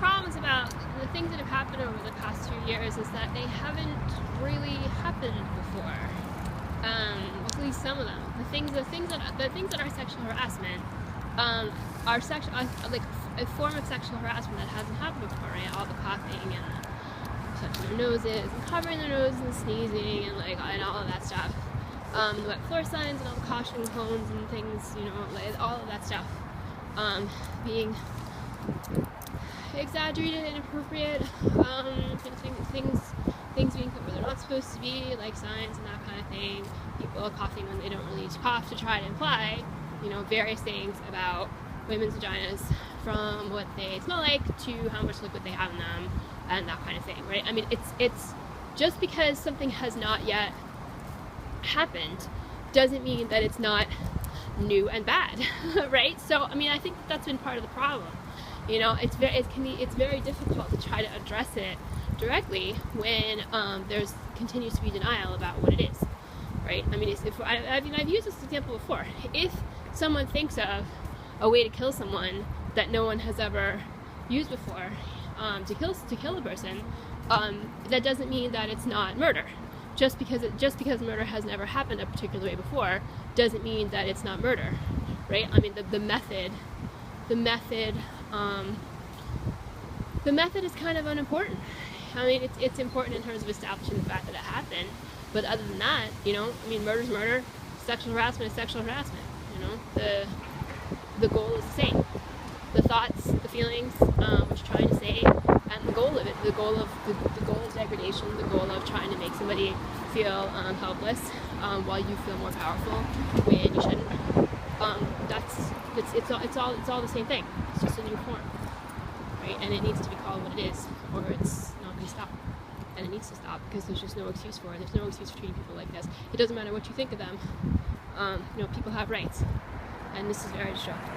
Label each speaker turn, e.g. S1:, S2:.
S1: problems about the things that have happened over the past 2 years is that they haven't really happened before. At least some of them. The things that are sexual harassment are like a form of sexual harassment that hasn't happened before, right? All the coughing and touching their noses and covering their noses and sneezing and all of that stuff. The wet floor signs and all the caution cones and things, all of that stuff being exaggerated, inappropriate, things being put where they're not supposed to be, like signs and that kind of thing. People coughing when they don't really need to cough to try to imply, various things about women's vaginas, from what they smell like to how much liquid they have in them, and that kind of thing, right? I mean, it's just because something has not yet happened doesn't mean that it's not new and bad, right? So, I mean, I think that's been part of the problem. It's very difficult to try to address it directly when there's continues to be denial about what it is, right? I mean, I've used this example before. If someone thinks of a way to kill someone that no one has ever used before, to kill a person, that doesn't mean that it's not murder. Just because murder has never happened a particular way before doesn't mean that it's not murder, right? I mean, the method is kind of unimportant. I mean, it's important in terms of establishing the fact that it happened, but other than that, I mean, murder's murder, sexual harassment is sexual harassment. The goal is the same. The thoughts, the feelings, what you're trying to say, and the goal of it, the goal of degradation, the goal of trying to make somebody feel helpless while you feel more powerful when you shouldn't. It's all the same thing. It's just a new form, right? And it needs to be called what it is, or it's not going to stop. And it needs to stop because there's just no excuse for it. There's no excuse for treating people like this. It doesn't matter what you think of them. People have rights, and this is very destructive.